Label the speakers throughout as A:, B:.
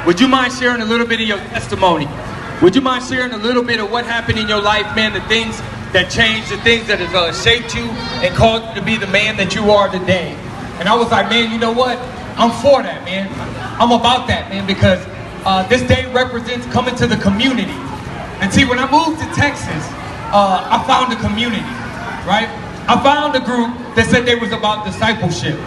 A: Would you mind sharing a little bit of your testimony? Would you mind sharing a little bit of what happened in your life, man, the things that changed, the things that have shaped you and caused you to be the man that you are today? And I was like, man, you know what? I'm for that, man. I'm about that, man, because this day represents coming to the community. And see, when I moved to Texas, I found a community, right? I found a group that said they was about discipleship.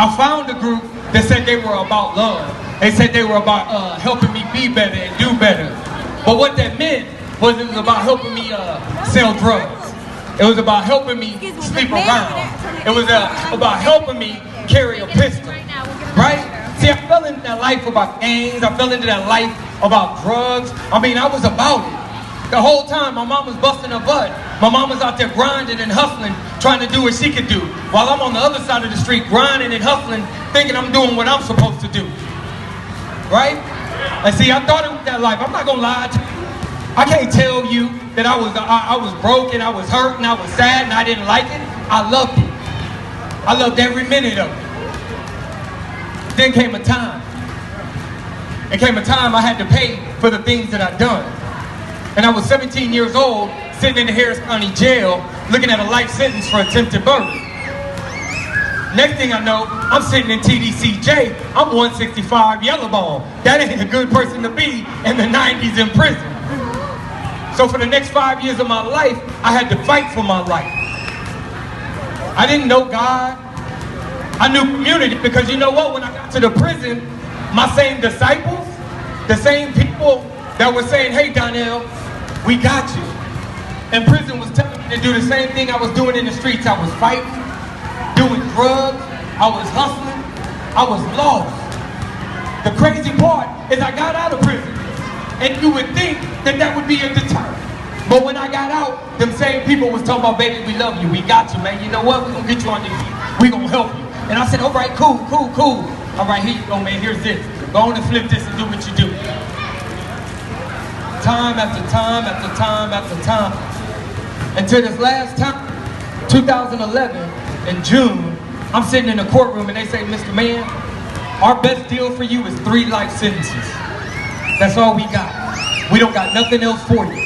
A: I found a group that said they were about love. They said they were about helping me be better and do better. But what that meant was it was about helping me sell drugs. It was about helping me sleep around. It was about helping me carry a pistol, right? See, I fell into that life about gangs. I fell into that life about drugs. I mean, I was about it. The whole time, my mom was busting her butt. My mom was out there grinding and hustling, trying to do what she could do. While I'm on the other side of the street, grinding and hustling, thinking I'm doing what I'm supposed to do. Right? And see, I thought it was that life. I'm not gonna lie to you. I can't tell you that I was broken, I was hurt, and I was sad, and I didn't like it. I loved it. I loved every minute of it. Then came a time. It came a time I had to pay for the things that I'd done. And I was 17 years old, sitting in the Harris County Jail, looking at a life sentence for attempted murder. Next thing I know, I'm sitting in TDCJ. I'm 165 yellow ball. That ain't a good person to be in the 90s in prison. So for the next 5 years of my life, I had to fight for my life. I didn't know God. I knew community, because you know what? When I got to the prison, my same disciples, the same people that were saying, hey, Donnell, we got you. And prison was telling me to do the same thing I was doing in the streets. I was fighting, doing drugs, I was hustling, I was lost. The crazy part is I got out of prison. And you would think that that would be a deterrent. But when I got out, them same people was talking about, baby, we love you, we got you, man. You know what? We're gonna get you on your feet. We're gonna help you. And I said, all right, cool. All right, here you go, man, here's this. Go on and flip this and do what you do. Time after time after time after time. Until this last time, 2011, in June, I'm sitting in a courtroom and they say, Mr. Man, our best deal for you is 3 life sentences. That's all we got. We don't got nothing else for you.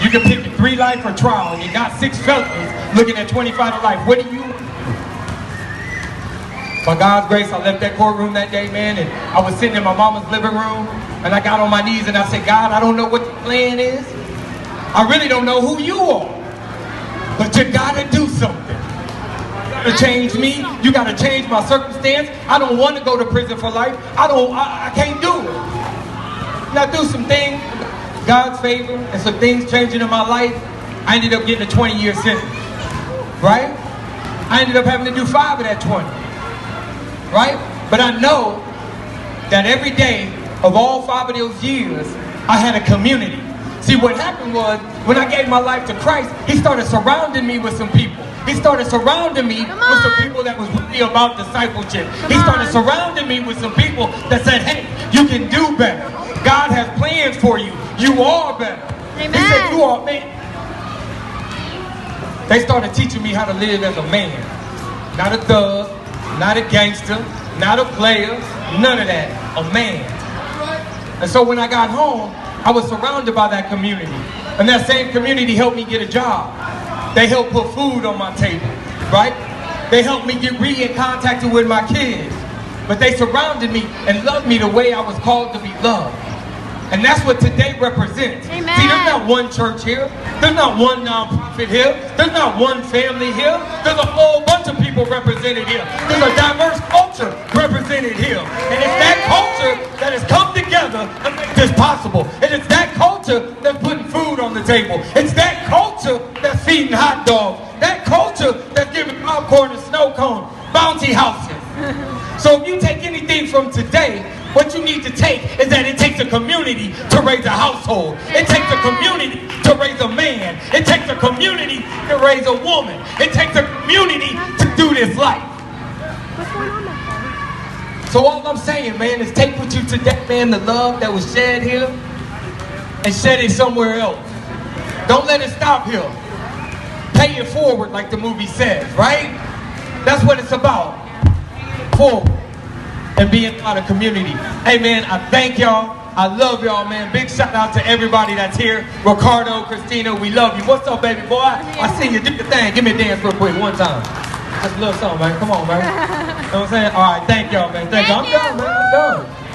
A: You can pick 3 life or trial, and you got 6 felonies looking at 25 to life. What do you want? By God's grace, I left that courtroom that day, man, and I was sitting in my mama's living room, and I got on my knees and I said, God, I don't know what the plan is. I really don't know who you are, but you gotta do something. You gotta change me. You gotta change my circumstance. I don't want to go to prison for life. I can't do it. Now, through some things, God's favor, and some things changing in my life, I ended up getting a 20-year sentence, right? I ended up having to do 5 of that 20, right? But I know that every day of all 5 of those years, I had a community. See, what happened was, when I gave my life to Christ, he started surrounding me with some people. He started surrounding me with some people that was really about discipleship. He started surrounding me with some people that said, hey, you can do better. God has plans for you. You are better. Amen. He said, you are man. They started teaching me how to live as a man. Not a thug, not a gangster, not a player, none of that. A man. And so when I got home, I was surrounded by that community. And that same community helped me get a job. They helped put food on my table, right? They helped me get in contact with my kids. But they surrounded me and loved me the way I was called to be loved. And that's what today represents. Amen. See, there's not one church here. There's not one nonprofit here. There's not one family here. There's a whole bunch of people represented here. There's a diverse culture represented here. And it's that culture that has come together and made this possible. And it's that culture that's putting food on the table. It's that culture that's feeding hot dogs. That culture that's giving popcorn and snow cone, bouncy houses. So if you take anything from today, what you need to take is that it takes a community to raise a household. It takes a community to raise a man. It takes a community to raise a woman. It takes a community to do this life.
B: What's going on back there?
A: So all I'm saying, man, is take with you today, man, the love that was shed here and shed it somewhere else. Don't let it stop here. Pay it forward like the movie says, right? That's what it's about. Forward. and being out of community. Hey man, I thank y'all. I love y'all, man. Big shout out to everybody that's here. Ricardo, Christina, we love you. What's up, baby boy? I see you. Do your thing. Give me a dance real quick one time. Just a little something, man. Come on, man. You know what I'm saying? All right, thank y'all, man. Thank y'all. I'm done, man. I'm done.